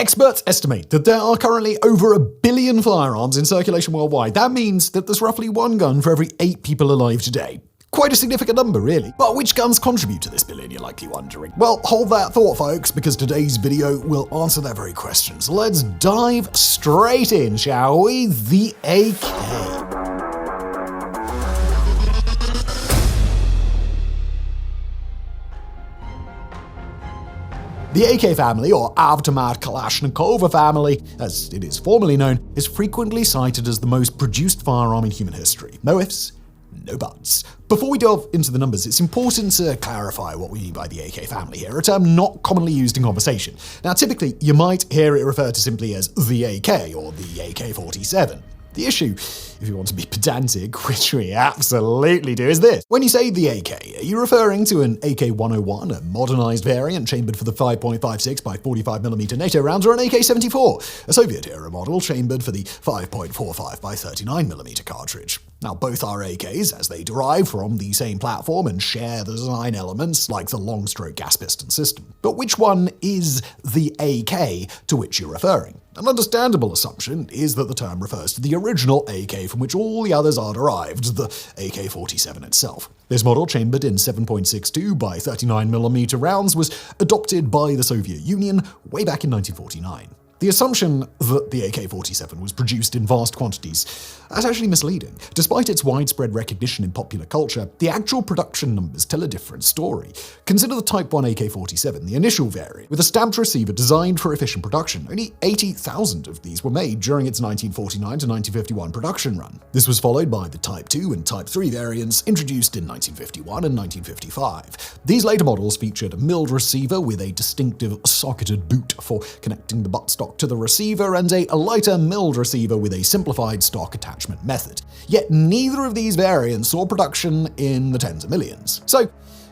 Experts estimate that there are currently over 1 billion firearms in circulation worldwide. That means that there's roughly one gun for every 8 people alive today. Quite a significant number, really. But which guns contribute to this billion, you're likely wondering? Well, hold that thought, folks, because today's video will answer that very question. So let's dive straight in, shall we? The AK. The AK family, or Avtomat Kalashnikov family, as it is formally known, is frequently cited as the most produced firearm in human history. No ifs, no buts. Before we delve into the numbers, it's important to clarify what we mean by the AK family here, a term not commonly used in conversation. Now, typically, you might hear it referred to simply as the AK or the AK-47. The issue, if you want to be pedantic, which we absolutely do, is this. When you say the AK, are you referring to an AK-101, a modernized variant chambered for the 5.56 by 45mm NATO rounds, or an AK-74, a Soviet-era model chambered for the 5.45 by 39mm cartridge? Now, both are AKs, as they derive from the same platform and share the design elements like the long-stroke gas piston system. But which one is the AK to which you're referring? An understandable assumption is that the term refers to the original AK from which all the others are derived, the AK-47 itself. This model, chambered in 7.62 by 39mm rounds, was adopted by the Soviet Union way back in 1949. The assumption that the AK-47 was produced in vast quantities is actually misleading. Despite its widespread recognition in popular culture, the actual production numbers tell a different story. Consider the Type 1 AK-47, the initial variant, with a stamped receiver designed for efficient production. Only 80,000 of these were made during its 1949 to 1951 production run. This was followed by the Type 2 and Type 3 variants introduced in 1951 and 1955. These later models featured a milled receiver with a distinctive socketed boot for connecting the buttstock to the receiver, and a lighter milled receiver with a simplified stock attachment method. Yet neither of these variants saw production in the tens of millions. So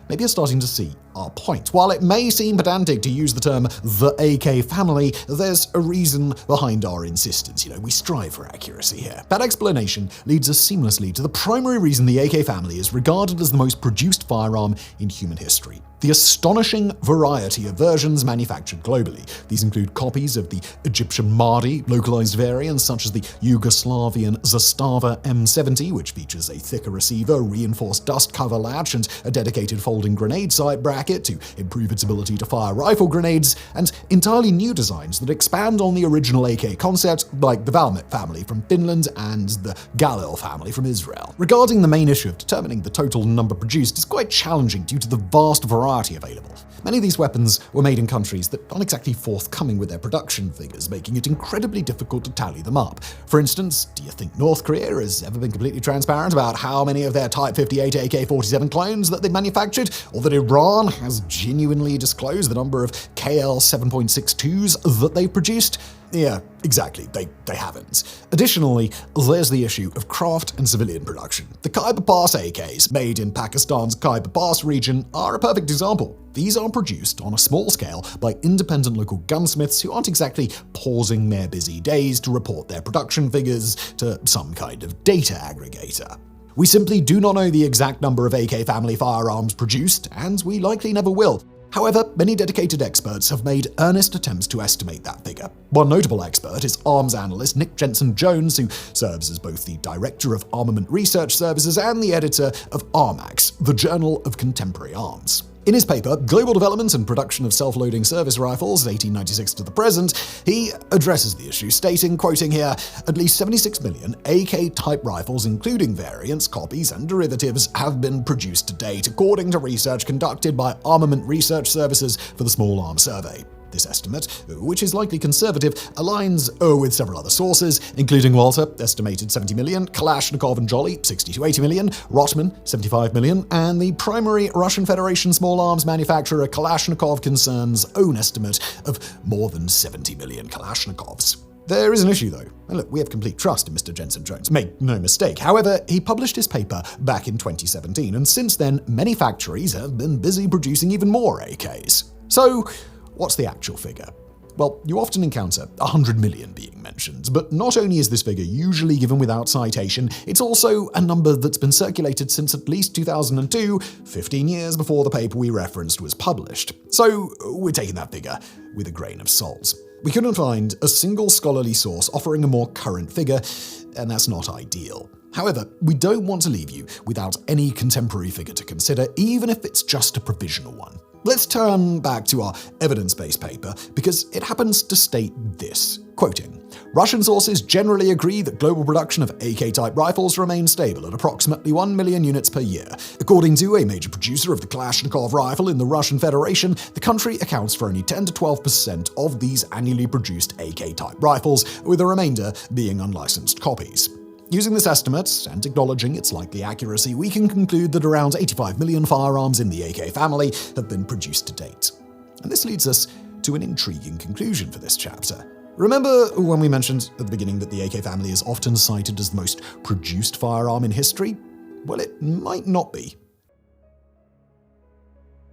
maybe you're starting to see our point. While it may seem pedantic to use the term the AK family, there's a reason behind our insistence. We strive for accuracy here. That explanation leads us seamlessly to the primary reason the AK family is regarded as the most produced firearm in human history: the astonishing variety of versions manufactured globally. These include copies of the Egyptian Mahdi, localized variants such as the Yugoslavian Zastava M70, which features a thicker receiver, reinforced dust cover latch, and a dedicated folding grenade sight bracket to improve its ability to fire rifle grenades, and entirely new designs that expand on the original AK concept, like the Valmet family from Finland and the Galil family from Israel. Regarding the main issue of determining the total number produced is quite challenging due to the vast variety available. Many of these weapons were made in countries that aren't exactly forthcoming with their production figures, making it incredibly difficult to tally them up. For instance, do you think North Korea has ever been completely transparent about how many of their Type 58 AK-47 clones that they manufactured, or that Iran has genuinely disclosed the number of KL 7.62s that they've produced? Yeah, exactly, they haven't. Additionally, there's the issue of craft and civilian production. The Khyber Pass AKs, made in Pakistan's Khyber Pass region, are a perfect example. These are produced on a small scale by independent local gunsmiths who aren't exactly pausing their busy days to report their production figures to some kind of data aggregator. We simply do not know the exact number of AK family firearms produced, and we likely never will. However, many dedicated experts have made earnest attempts to estimate that figure. One notable expert is arms analyst Nick Jensen-Jones, who serves as both the Director of Armament Research Services and the editor of Armax, the Journal of Contemporary Arms. In his paper, Global Development and Production of Self-Loading Service Rifles, 1896 to the present, he addresses the issue, stating, quoting here, "At least 76 million AK-type rifles, including variants, copies, and derivatives, have been produced to date, according to research conducted by Armament Research Services for the Small Arms Survey." This estimate, which is likely conservative, aligns with several other sources, including Walter, estimated 70 million, Kalashnikov and Jolly, 60 to 80 million, Rotman, 75 million, and the primary Russian Federation small arms manufacturer Kalashnikov concern's own estimate of more than 70 million Kalashnikovs. There is an issue, though. And look, we have complete trust in Mr. Jensen-Jones. Make no mistake. However, he published his paper back in 2017, and since then, many factories have been busy producing even more AKs. So, what's the actual figure? Well, you often encounter 100 million being mentioned, but not only is this figure usually given without citation, it's also a number that's been circulated since at least 2002, 15 years before the paper we referenced was published. So we're taking that figure with a grain of salt. We couldn't find a single scholarly source offering a more current figure, and that's not ideal. However, we don't want to leave you without any contemporary figure to consider, even if it's just a provisional one. Let's turn back to our evidence-based paper, because it happens to state this, quoting, "Russian sources generally agree that global production of AK-type rifles remains stable at approximately 1 million units per year. According to a major producer of the Kalashnikov rifle in the Russian Federation, the country accounts for only 10 to 12% of these annually produced AK-type rifles, with the remainder being unlicensed copies." Using this estimate, and acknowledging its likely accuracy, we can conclude that around 85 million firearms in the AK family have been produced to date. And this leads us to an intriguing conclusion for this chapter. Remember when we mentioned at the beginning that the AK family is often cited as the most produced firearm in history? Well, it might not be.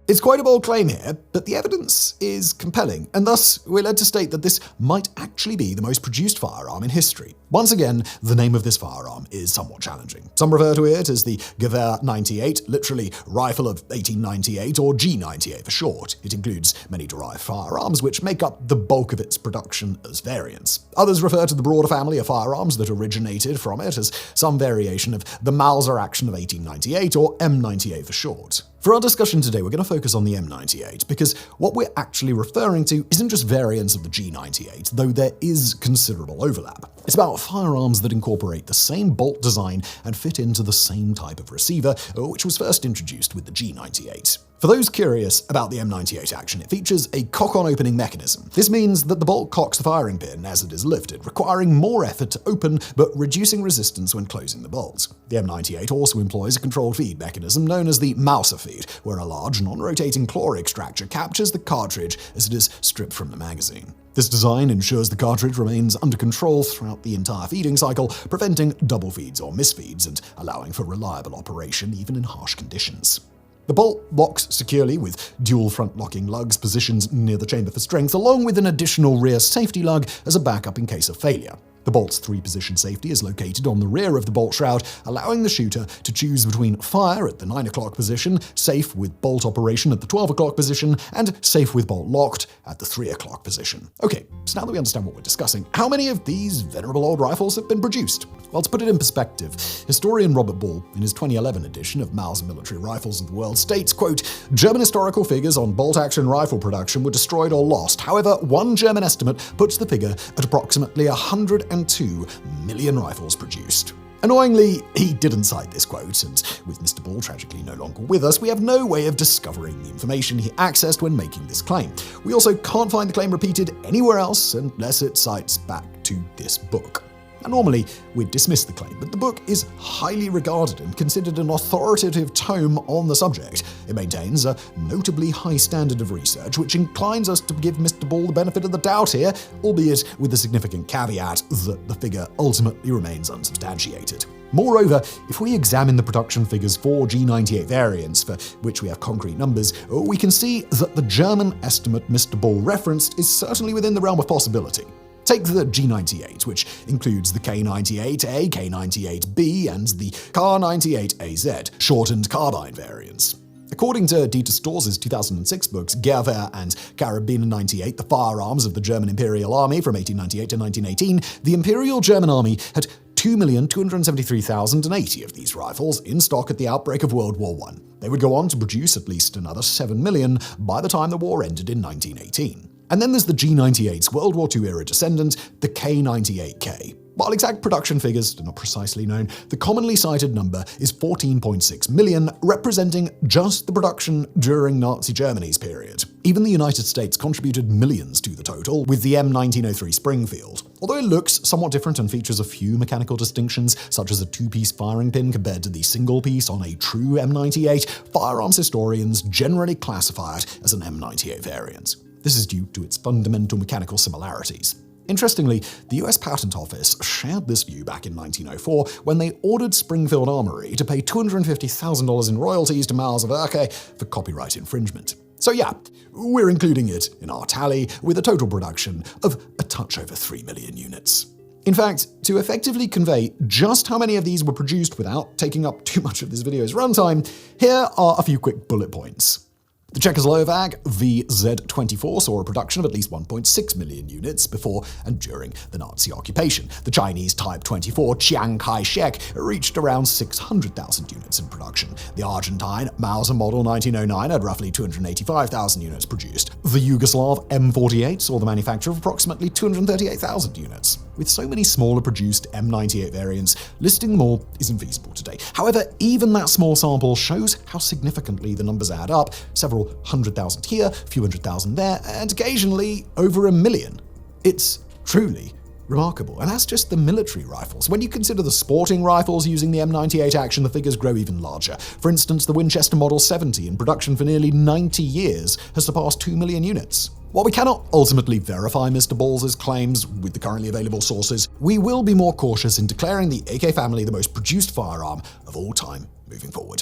It's quite a bold claim here, but the evidence is compelling, and thus we're led to state that this might actually be the most produced firearm in history. Once again, the name of this firearm is somewhat challenging. Some refer to it as the Gewehr 98, literally Rifle of 1898, or G98 for short. It includes many derived firearms, which make up the bulk of its production as variants. Others refer to the broader family of firearms that originated from it as some variation of the Mauser action of 1898, or M98 for short. For our discussion today, we're going to focus on the M98 because what we're actually referring to isn't just variants of the G98, though there is considerable overlap. It's about firearms that incorporate the same bolt design and fit into the same type of receiver, which was first introduced with the G98. For those curious about the M98 action, it features a cock-on opening mechanism. This means that the bolt cocks the firing pin as it is lifted, requiring more effort to open but reducing resistance when closing the bolt. The M98 also employs a controlled feed mechanism known as the Mauser feed, where a large non-rotating claw extractor captures the cartridge as it is stripped from the magazine. This design ensures the cartridge remains under control throughout the entire feeding cycle, preventing double feeds or misfeeds and allowing for reliable operation even in harsh conditions. The bolt locks securely with dual front-locking lugs positioned near the chamber for strength, along with an additional rear safety lug as a backup in case of failure. The bolt's 3-position safety is located on the rear of the bolt shroud, allowing the shooter to choose between fire at the 9 o'clock position, safe with bolt operation at the 12 o'clock position, and safe with bolt locked at the 3 o'clock position. Okay, so now that we understand what we're discussing, how many of these venerable old rifles have been produced? Well, to put it in perspective, historian Robert Ball, in his 2011 edition of Mauser Military Rifles of the World, states, quote, "German historical figures on bolt-action rifle production were destroyed or lost. However, one German estimate puts the figure at approximately 102 million rifles produced." Annoyingly, he didn't cite this quote, and with Mr. Ball tragically no longer with us, we have no way of discovering the information he accessed when making this claim. We also can't find the claim repeated anywhere else unless it cites back to this book. Now, normally, we'd dismiss the claim, but the book is highly regarded and considered an authoritative tome on the subject. It maintains a notably high standard of research, which inclines us to give Mr. Ball the benefit of the doubt here, albeit with the significant caveat that the figure ultimately remains unsubstantiated. Moreover, if we examine the production figures for G98 variants, for which we have concrete numbers, we can see that the German estimate Mr. Ball referenced is certainly within the realm of possibility. Take the G98, which includes the K98A, K98B, and the K98AZ, shortened carbine variants. According to Dieter Storz's 2006 books, Gewehr and Karabiner 98, the firearms of the German Imperial Army from 1898 to 1918, the Imperial German Army had 2,273,080 of these rifles in stock at the outbreak of World War I. They would go on to produce at least another 7 million by the time the war ended in 1918. And then there's the G98's World War II era descendant, the K98K. While exact production figures are not precisely known, the commonly cited number is 14.6 million, representing just the production during Nazi Germany's period. Even the United States contributed millions to the total, with the M1903 Springfield. Although it looks somewhat different and features a few mechanical distinctions, such as a 2-piece firing pin compared to the single piece on a true M98, firearms historians generally classify it as an M98 variant. This is due to its fundamental mechanical similarities. Interestingly, the US Patent Office shared this view back in 1904 when they ordered Springfield Armory to pay $250,000 in royalties to Mauser for copyright infringement. So yeah, we're including it in our tally with a total production of a touch over 3 million units. In fact, to effectively convey just how many of these were produced without taking up too much of this video's runtime, here are a few quick bullet points. The Czechoslovak VZ-24 saw a production of at least 1.6 million units before and during the Nazi occupation. The Chinese Type 24 Chiang Kai-shek reached around 600,000 units in production. The Argentine Mauser Model 1909 had roughly 285,000 units produced. The Yugoslav M48 saw the manufacture of approximately 238,000 units. With so many smaller produced M98 variants, listing more isn't feasible today. However, even that small sample shows how significantly the numbers add up. Several 100,000 here, a few 100,000 there, and occasionally over 1 million. It's truly remarkable. And that's just the military rifles. When you consider the sporting rifles using the M98 action, the figures grow even larger. For instance, the Winchester Model 70, in production for nearly 90 years, has surpassed 2 million units. While we cannot ultimately verify Mr. Balls' claims with the currently available sources, we will be more cautious in declaring the AK family the most produced firearm of all time moving forward.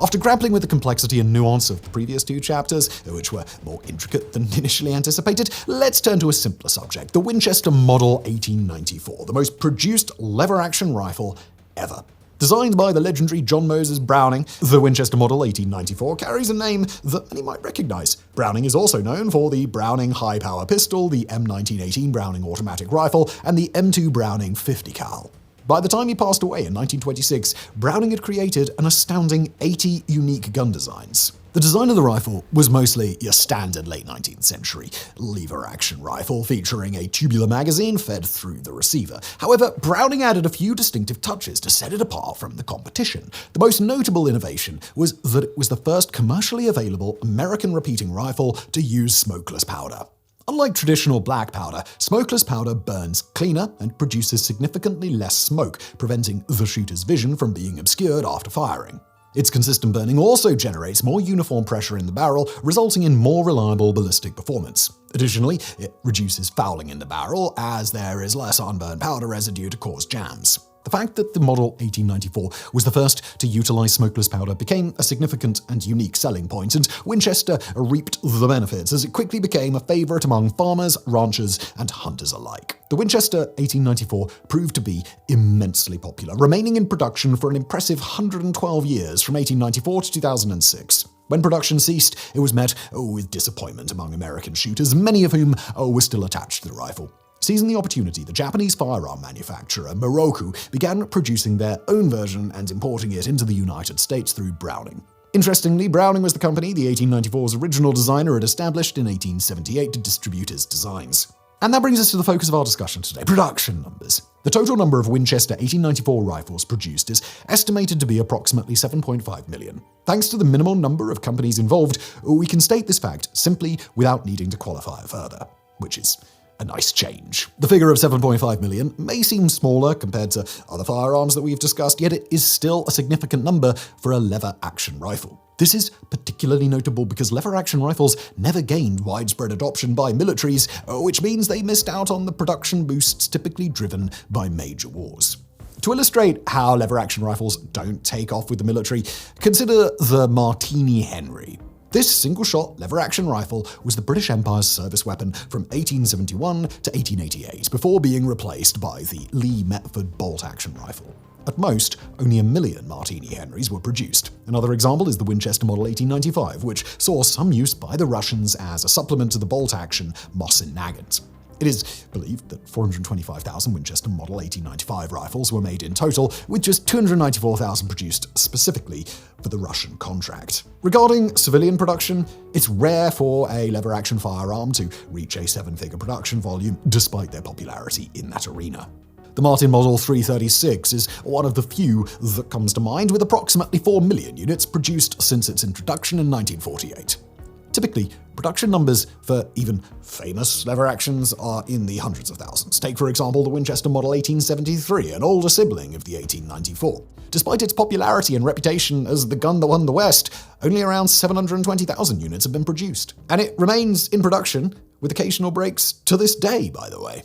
After grappling with the complexity and nuance of the previous two chapters, which were more intricate than initially anticipated, let's turn to a simpler subject, the Winchester Model 1894, the most produced lever-action rifle ever. Designed by the legendary John Moses Browning, the Winchester Model 1894 carries a name that many might recognize. Browning is also known for the Browning high-power pistol, the M1918 Browning automatic rifle, and the M2 Browning 50 cal. By the time he passed away in 1926, Browning had created an astounding 80 unique gun designs. The design of the rifle was mostly your standard late 19th century lever-action rifle featuring a tubular magazine fed through the receiver. However, Browning added a few distinctive touches to set it apart from the competition. The most notable innovation was that it was the first commercially available American repeating rifle to use smokeless powder. Unlike traditional black powder, smokeless powder burns cleaner and produces significantly less smoke, preventing the shooter's vision from being obscured after firing. Its consistent burning also generates more uniform pressure in the barrel, resulting in more reliable ballistic performance. Additionally, it reduces fouling in the barrel, as there is less unburned powder residue to cause jams. The fact that the Model 1894 was the first to utilize smokeless powder became a significant and unique selling point, and Winchester reaped the benefits as it quickly became a favorite among farmers, ranchers, and hunters alike. The Winchester 1894 proved to be immensely popular, remaining in production for an impressive 112 years from 1894 to 2006. When production ceased, it was met with disappointment among American shooters, many of whom were still attached to the rifle. Seizing the opportunity, the Japanese firearm manufacturer Moroku began producing their own version and importing it into the United States through Browning. Interestingly, Browning was the company the 1894's original designer had established in 1878 to distribute his designs. And that brings us to the focus of our discussion today, production numbers. The total number of Winchester 1894 rifles produced is estimated to be approximately 7.5 million. Thanks to the minimal number of companies involved, we can state this fact simply without needing to qualify it further, which is a nice change. The figure of 7.5 million may seem smaller compared to other firearms that we've discussed, yet it is still a significant number for a lever-action rifle. This is particularly notable because lever-action rifles never gained widespread adoption by militaries, which means they missed out on the production boosts typically driven by major wars. To illustrate how lever-action rifles don't take off with the military, consider the Martini Henry. This single-shot lever-action rifle was the British Empire's service weapon from 1871 to 1888, before being replaced by the Lee Metford bolt-action rifle. At most, only 1 million Martini Henrys were produced. Another example is the Winchester Model 1895, which saw some use by the Russians as a supplement to the bolt-action Mosin Nagant. It is believed that 425,000 Winchester Model 1895 rifles were made in total, with just 294,000 produced specifically for the Russian contract. Regarding civilian production, it's rare for a lever-action firearm to reach a 7-figure production volume, despite their popularity in that arena. The Martin Model 336 is one of the few that comes to mind, with approximately 4 million units produced since its introduction in 1948. Typically, production numbers for even famous lever actions are in the hundreds of thousands. Take, for example, the Winchester Model 1873, an older sibling of the 1894. Despite its popularity and reputation as the gun that won the West, only around 720,000 units have been produced. And it remains in production, with occasional breaks to this day, by the way.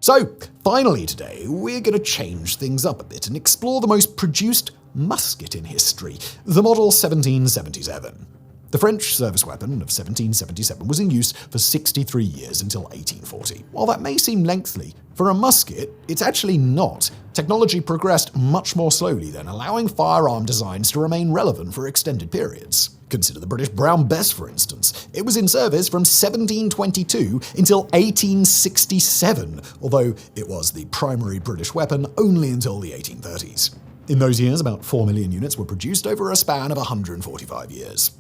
So, finally today, we're going to change things up a bit and explore the most produced musket in history, the Model 1777. The French service weapon of 1777 was in use for 63 years until 1840. While that may seem lengthy, for a musket, it's actually not. Technology progressed much more slowly then, allowing firearm designs to remain relevant for extended periods. Consider the British Brown Bess, for instance. It was in service from 1722 until 1867, although it was the primary British weapon only until the 1830s. In those years, about 4 million units were produced over a span of 145 years.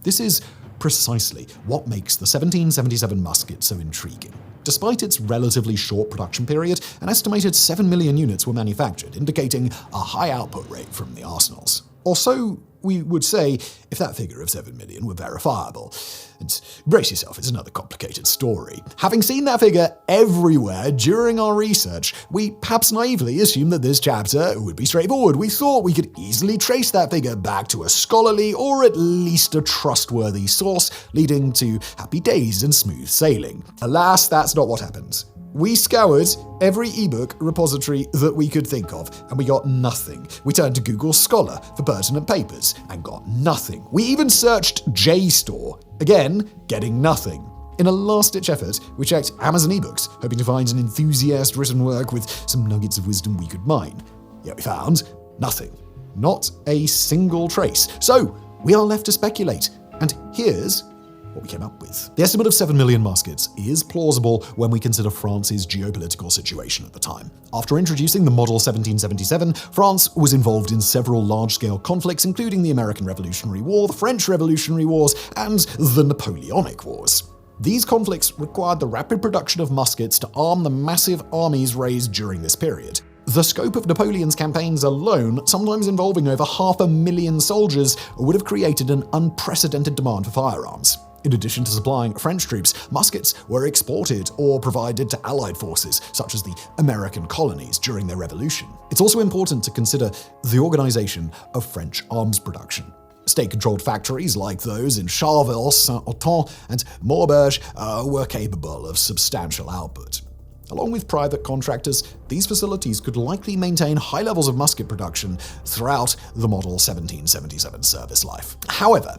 This is precisely what makes the 1777 musket so intriguing. Despite its relatively short production period, an estimated 7 million units were manufactured, indicating a high output rate from the arsenals. Or so we would say if that figure of 7 million were verifiable. And brace yourself, it's another complicated story. Having seen that figure everywhere during our research, we perhaps naively assumed that this chapter would be straightforward. We thought we could easily trace that figure back to a scholarly or at least a trustworthy source, leading to happy days and smooth sailing. Alas, that's not what happened. We scoured every ebook repository that we could think of, and we got nothing. We turned to Google Scholar for pertinent papers, and got nothing. We even searched JSTOR, again, getting nothing. In a last-ditch effort, we checked Amazon eBooks, hoping to find an enthusiast written work with some nuggets of wisdom we could mine. Yet we found nothing. Not a single trace. So, we are left to speculate. And here's what we came up with. The estimate of 7 million muskets is plausible when we consider France's geopolitical situation at the time. After introducing the Model 1777, France was involved in several large-scale conflicts, including the American Revolutionary War, the French Revolutionary Wars, and the Napoleonic Wars. These conflicts required the rapid production of muskets to arm the massive armies raised during this period. The scope of Napoleon's campaigns alone, sometimes involving over 500,000 soldiers, would have created an unprecedented demand for firearms. In addition to supplying French troops, muskets were exported or provided to Allied forces, such as the American colonies during their revolution. It's also important to consider the organization of French arms production. State-controlled factories like those in Charleville, Saint-Ouen, and Mausers were capable of substantial output. Along with private contractors, these facilities could likely maintain high levels of musket production throughout the Model 1777 service life. However,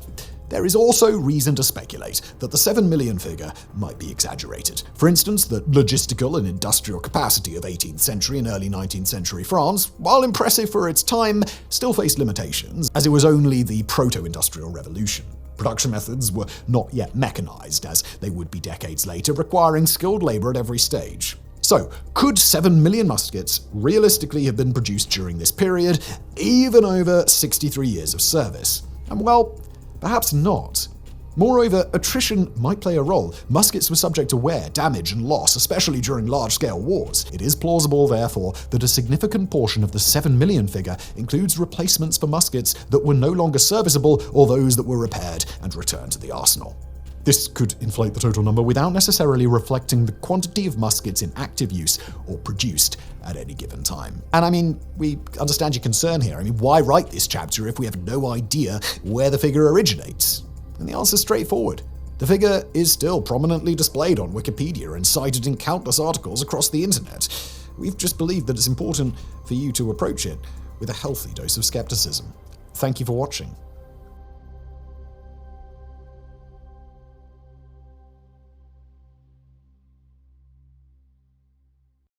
there is also reason to speculate that the 7 million figure might be exaggerated. For instance, the logistical and industrial capacity of 18th century and early 19th century France, while impressive for its time, still faced limitations, as it was only the proto-industrial revolution. Production methods were not yet mechanized, as they would be decades later, requiring skilled labor at every stage. So, could 7 million muskets realistically have been produced during this period, even over 63 years of service? And well, perhaps not. Moreover, attrition might play a role. Muskets were subject to wear, damage, and loss, especially during large-scale wars. It is plausible, therefore, that a significant portion of the 7 million figure includes replacements for muskets that were no longer serviceable or those that were repaired and returned to the arsenal. This could inflate the total number without necessarily reflecting the quantity of muskets in active use or produced at any given time. And I mean, we understand your concern here. I mean, why write this chapter if we have no idea where the figure originates? And the answer is straightforward. The figure is still prominently displayed on Wikipedia and cited in countless articles across the internet. We've just believed that it's important for you to approach it with a healthy dose of skepticism. Thank you for watching.